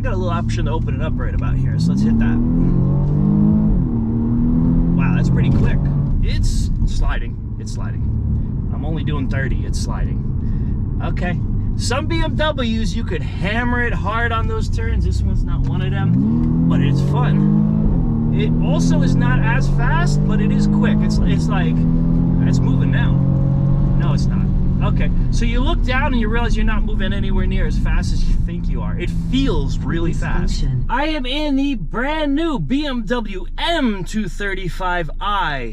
got a little option to open it up right about here, so let's hit that. Wow, that's pretty quick. It's sliding. It's sliding. I'm only doing 30. It's sliding. Okay. Some BMWs, you could hammer it hard on those turns. This one's not one of them, but it's fun. It also is not as fast, but it is quick. It's like, it's moving now. No, it's not. Okay, so you look down and you realize you're not moving anywhere near as fast as you think you are. It feels really fast. I am in the brand new BMW M 235i.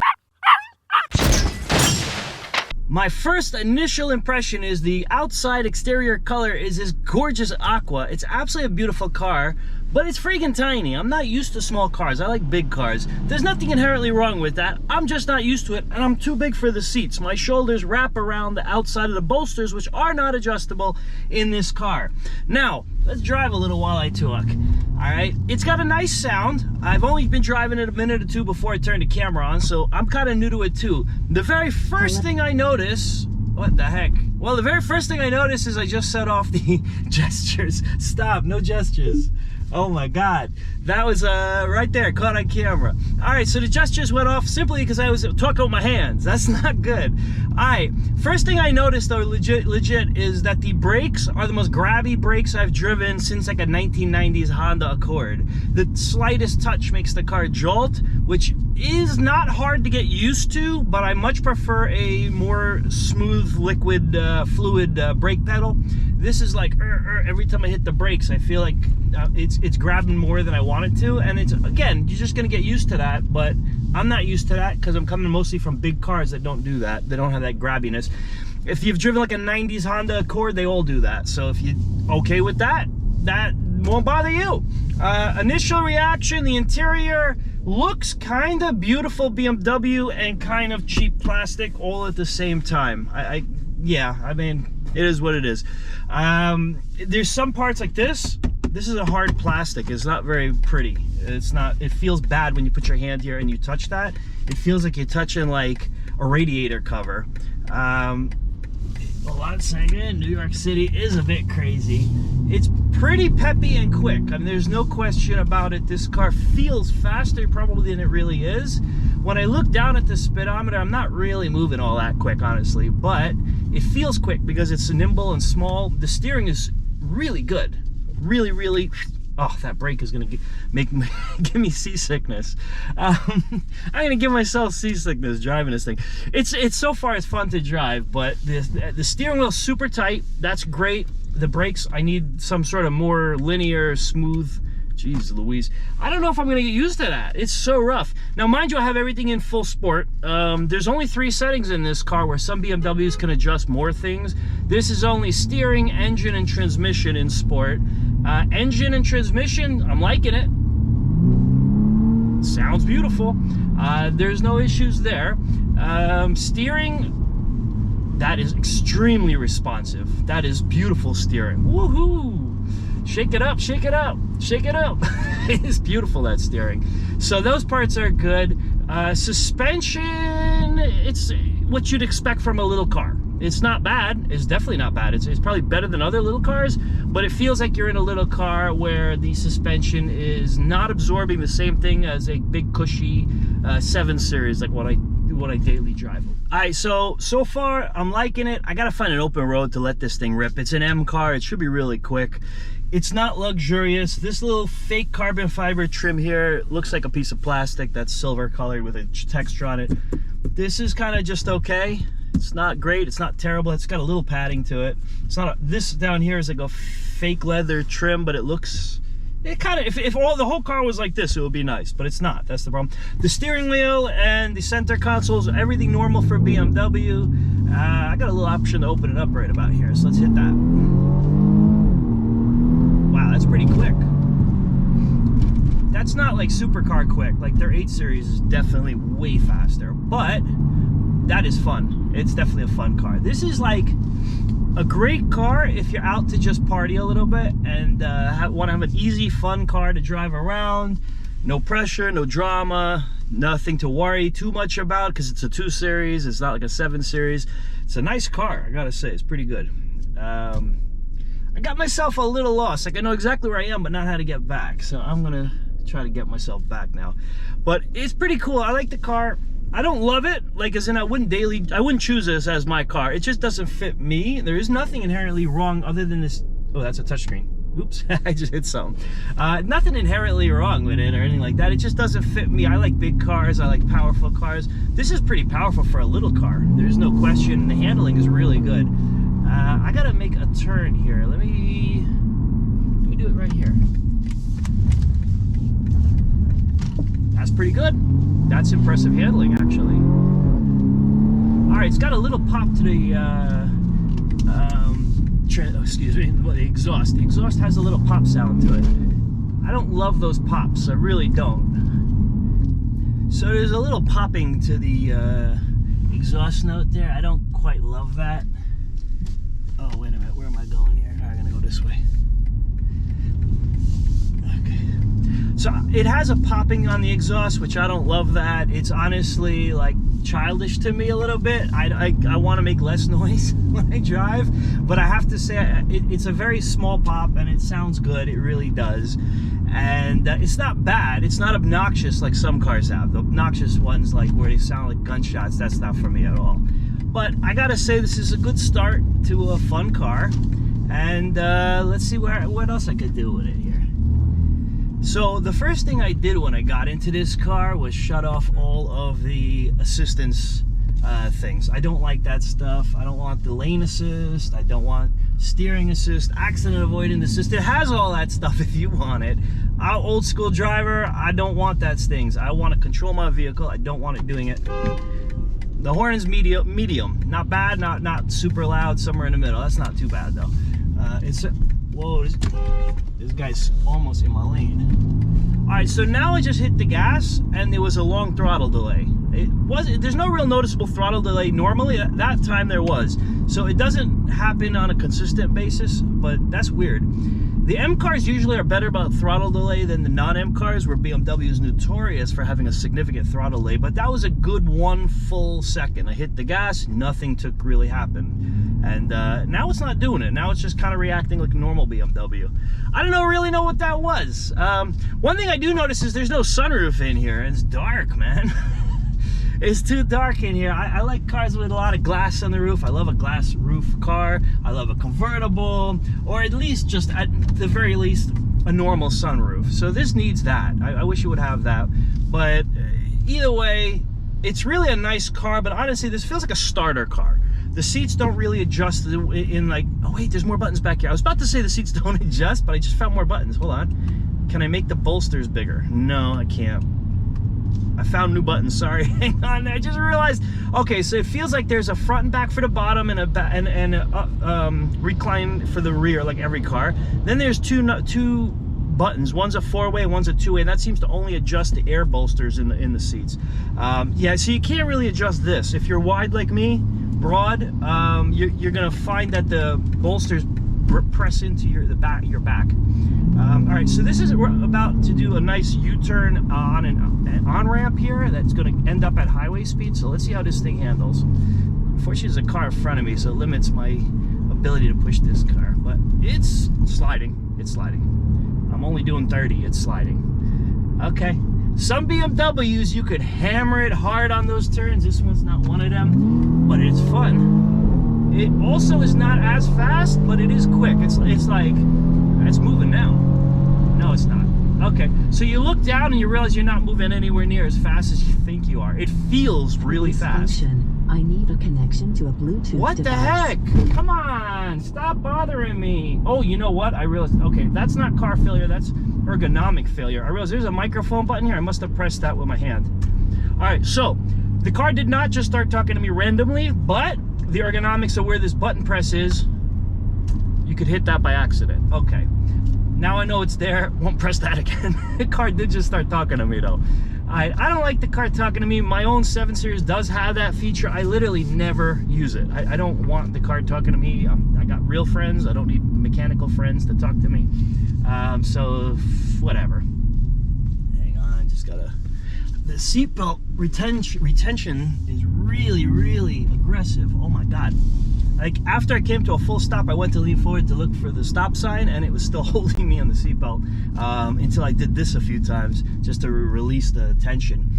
My first initial impression is the outside exterior color is this gorgeous aqua. It's absolutely a beautiful car, but it's freaking tiny. I'm not used to small cars. I like big cars. There's nothing inherently wrong with that. I'm just not used to it, and I'm too big for the seats. My shoulders wrap around the outside of the bolsters, which are not adjustable in this car. Now, let's drive a little while I talk. All right, it's got a nice sound. I've only been driving it a minute or two before I turned the camera on, so I'm kind of new to it too. The very first thing I notice, what the heck? Well, the very first thing I notice is I just set off the gestures. Stop, no gestures. Oh my God, that was right there, caught on camera. All right, so the gestures went off simply because I was talking with my hands. That's not good. All right, first thing I noticed though, legit, is that the brakes are the most grabby brakes I've driven since like a 1990s Honda Accord. The slightest touch makes the car jolt, which is not hard to get used to, but I much prefer a more smooth liquid fluid brake pedal. This is like every time I hit the brakes, I feel like it's grabbing more than I want it to, and it's, again, you're just gonna get used to that, but I'm not used to that because I'm coming mostly from big cars that don't do that. They don't have that grabbiness. If you've driven like a 90s Honda Accord, they all do that. So if you're okay with that, that won't bother you. Initial reaction, the interior looks kind of beautiful BMW and kind of cheap plastic all at the same time. Yeah, I mean, it is what it is. There's some parts like this. This is a hard plastic. It's not very pretty. It's not, it feels bad when you put your hand here and you touch that. It feels like you're touching like a radiator cover. A lot second, New York City is a bit crazy. It's pretty peppy and quick. I mean, there's no question about it. This car feels faster probably than it really is. When I look down at the speedometer, I'm not really moving all that quick, honestly, but it feels quick because it's nimble and small. The steering is really good. Really, really, oh, that brake is gonna give me seasickness. I'm gonna give myself seasickness driving this thing. It's so far it's fun to drive, but the steering wheel's super tight. That's great. The brakes, I need some sort of more linear, smooth. Jeez Louise, I don't know if I'm gonna get used to that. It's so rough. Now, mind you, I have everything in full sport. There's only 3 settings in this car where some BMWs can adjust more things. This is only steering, engine, and transmission in sport. Engine and transmission, I'm liking it. Sounds beautiful. There's no issues there. Steering, that is extremely responsive. That is beautiful steering. Woohoo! Shake it up, shake it up, shake it up. It's beautiful, that steering. So those parts are good. Suspension, it's what you'd expect from a little car. It's not bad. It's definitely not bad. It's probably better than other little cars, but it feels like you're in a little car where the suspension is not absorbing the same thing as a big cushy 7 Series, like what I daily drive. All right, so far I'm liking it. I gotta find an open road to let this thing rip. It's an M car. It should be really quick. It's not luxurious. This little fake carbon fiber trim here looks like a piece of plastic that's silver colored with a texture on it. This is kind of just okay. It's not great. It's not terrible. It's got a little padding to it. It's not this down here is like a fake leather trim, but it looks, it kind of, if all the whole car was like this, it would be nice, but it's not. That's the problem. The steering wheel and the center consoles, everything normal for BMW. I got a little option to open it up right about here, so let's hit that. Wow, that's pretty quick. That's not like supercar quick. Like their 8 Series is definitely way faster, but that is fun. It's definitely a fun car. This is like a great car if you're out to just party a little bit and want to have an easy, fun car to drive around. No pressure, no drama, nothing to worry too much about because it's a 2 Series. It's not like a 7 Series. It's a nice car, I gotta say. It's pretty good. I got myself a little lost. Like, I know exactly where I am, but not how to get back. So I'm gonna try to get myself back now. But it's pretty cool. I like the car. I don't love it, like as in I wouldn't choose this as my car. It just doesn't fit me. There is nothing inherently wrong other than this. Oh, that's a touchscreen. Oops, I just hit something. Nothing inherently wrong with it or anything like that. It just doesn't fit me. I like big cars. I like powerful cars. This is pretty powerful for a little car. There's no question. The handling is really good. I gotta make a turn here. Let me do it right here. That's pretty good. That's impressive handling, actually. All right, it's got a little pop to the excuse me, the exhaust. The exhaust has a little pop sound to it. I don't love those pops. I really don't. So there's a little popping to the exhaust note there. I don't quite love that. Oh, wait a minute. Where am I going here? I'm gonna go this way. So it has a popping on the exhaust, which I don't love that. It's honestly like childish to me a little bit. I want to make less noise when I drive, but I have to say it's a very small pop and it sounds good. It really does. And it's not bad. It's not obnoxious like some cars have. The obnoxious ones, like where they sound like gunshots, that's not for me at all. But I gotta say, this is a good start to a fun car. And let's see what else I could do with it here. So the first thing I did when I got into this car was shut off all of the assistance things. I don't like that stuff. I don't want the lane assist. I don't want steering assist, accident avoidance assist. It has all that stuff if you want it. I'm an old school driver. I don't want that things. I want to control my vehicle. I don't want it doing it. The horn is medium. Not bad, not super loud, somewhere in the middle. That's not too bad though. Whoa, this guy's almost in my lane. All right, so now I just hit the gas and there was a long throttle delay. There's no real noticeable throttle delay normally. At that time there was. So it doesn't happen on a consistent basis, but that's weird. The M cars usually are better about throttle delay than the non-M cars, where BMW is notorious for having a significant throttle delay, but that was a good 1 full second. I hit the gas, nothing really happened. And now it's not doing it. Now it's just kind of reacting like a normal BMW. I don't really know what that was. One thing I do notice is there's no sunroof in here. It's dark, man. It's too dark in here. I like cars with a lot of glass on the roof. I love a glass roof car. I love a convertible, or at least just at the very least a normal sunroof. So this needs that. I wish it would have that. But either way, it's really a nice car, but honestly, this feels like a starter car. The seats don't really adjust in like, oh wait, there's more buttons back here. I was about to say the seats don't adjust, but I just found more buttons. Hold on. Can I make the bolsters bigger? No, I can't. I found new buttons, sorry. Hang on, I just realized. Okay, so it feels like there's a front and back for the bottom and a recline for the rear, like every car. Then there's two buttons. One's a 4-way, one's a 2-way, and that seems to only adjust the air bolsters in the seats. Yeah, so you can't really adjust this. If you're wide like me, broad, you're gonna find that the bolsters press into your back. All right, so we're about to do a nice U-turn on an on-ramp here that's going to end up at highway speed. So let's see how this thing handles. Unfortunately, there's a car in front of me, so it limits my ability to push this car. But it's sliding. It's sliding. I'm only doing 30. It's sliding. Okay. Some BMWs, you could hammer it hard on those turns. This one's not one of them, but it's fun. It also is not as fast, but it is quick. It's like, it's moving now. No, it's not. Okay, so you look down and you realize you're not moving anywhere near as fast as you think you are. It feels really fast. I need a connection to a Bluetooth What device. the heck? Come on, stop bothering me. Oh, you know what? I realized, okay, that's not car failure, that's ergonomic failure. I realized there's a microphone button here. I must have pressed that with my hand. All right, so the car did not just start talking to me randomly, but the ergonomics of where this button press is, you could hit that by accident. Okay. Now I know it's there, won't press that again. The car did just start talking to me though. I don't like the car talking to me. My own 7 Series does have that feature. I literally never use it. I don't want the car talking to me. I got real friends. I don't need mechanical friends to talk to me. So whatever. Hang on, just gotta. The seatbelt retention is really, really aggressive. Oh my God. Like after I came to a full stop, I went to lean forward to look for the stop sign, and it was still holding me on the seatbelt until I did this a few times just to release the tension.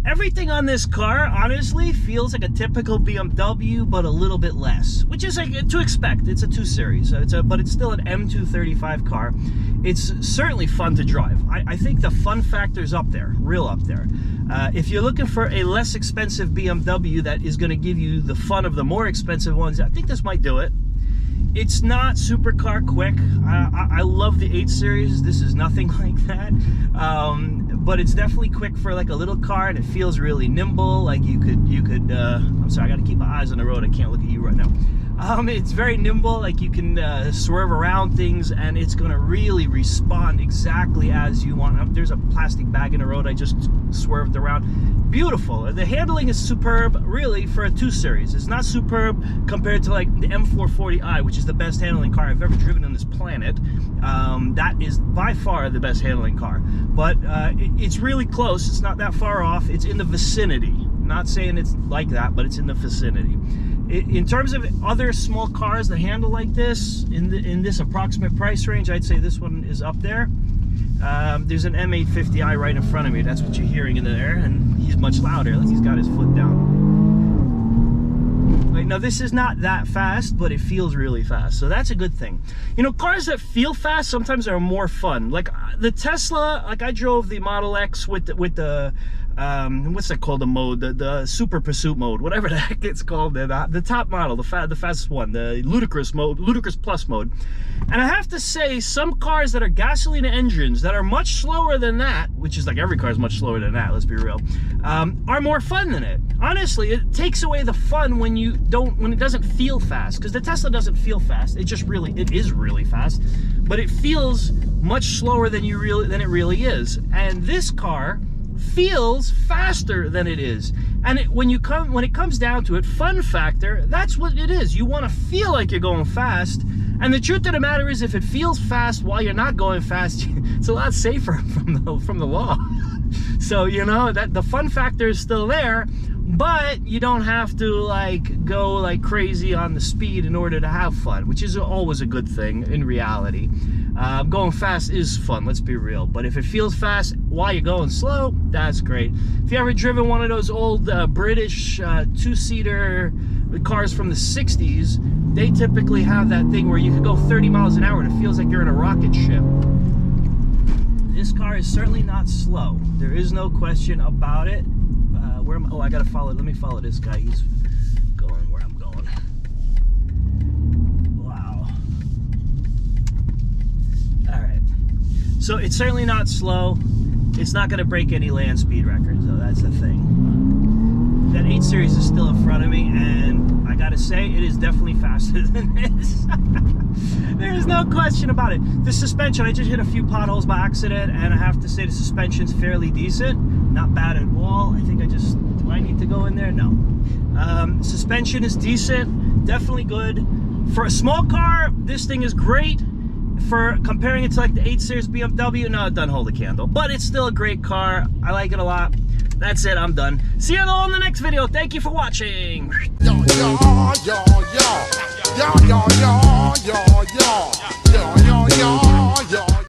Everything on this car, honestly, feels like a typical BMW, but a little bit less, which is like to expect. It's a 2 Series, so but it's still an M235 car. It's certainly fun to drive. I think the fun factor's up there, real up there. If you're looking for a less expensive BMW that is going to give you the fun of the more expensive ones, I think this might do it. It's not supercar quick. I love the 8 Series. This is nothing like that. But it's definitely quick for like a little car, and it feels really nimble. Like you could. I'm sorry, I got to keep my eyes on the road. I can't look at you right now. It's very nimble. Like you can swerve around things, and it's gonna really respond exactly as you want. There's a plastic bag in the road. I just swerved around. Beautiful. The handling is superb, really, for a 2 Series. It's not superb compared to like the M440i, which is the best handling car I've ever driven on this planet. That is by far the best handling car. But it's really close. It's not that far off. It's in the vicinity. I'm not saying it's like that, but it's in the vicinity. In terms of other small cars that handle like this, in this approximate price range, I'd say this one is up there. There's an M850i right in front of me. That's what you're hearing in there, and he's much louder. He's got his foot down. Right, now this is not that fast, but it feels really fast, so that's a good thing. You know, cars that feel fast sometimes are more fun. Like the Tesla, like I drove the Model X with the what's that called, the mode, the super pursuit mode, whatever the heck it's called, the top model, the fastest one, the ludicrous mode, ludicrous plus mode. And I have to say, some cars that are gasoline engines that are much slower than that, which is like every car is much slower than that, let's be real, are more fun than it. Honestly, it takes away the fun when it doesn't feel fast, because the Tesla doesn't feel fast. It is really fast, but it feels much slower than it really is. And this car feels faster than it is. And when it comes down to it, fun factor, that's what it is. You want to feel like you're going fast. And the truth of the matter is, if it feels fast while you're not going fast, it's a lot safer from the law. So, you know, that the fun factor is still there, but you don't have to like go like crazy on the speed in order to have fun, which is always a good thing in reality. Going fast is fun, let's be real, but if it feels fast while you're going slow, that's great. If you ever driven one of those old British 2-seater cars from the 60s, they typically have that thing where you could go 30 miles an hour and it feels like you're in a rocket ship. This car is certainly not slow. There is no question about it. Oh, I gotta follow. Let me follow this guy. He's going where I'm going. Wow. All right. So it's certainly not slow. It's not gonna break any land speed records, though. That's the thing. That 8 Series is still in front of me, and I gotta say, it is definitely faster than this. There is no question about it. The suspension, I just hit a few potholes by accident, and I have to say the suspension's fairly decent. Not bad at all. I think do I need to go in there? No. Suspension is decent, definitely good. For a small car, this thing is great. For comparing it to like the 8 Series BMW, no, it doesn't hold a candle. But it's still a great car. I like it a lot. That's it, I'm done. See you all in the next video. Thank you for watching. Yo, yo, yo, yo, yo, yo, yo, yo, yo, yo, yo, yo, yo.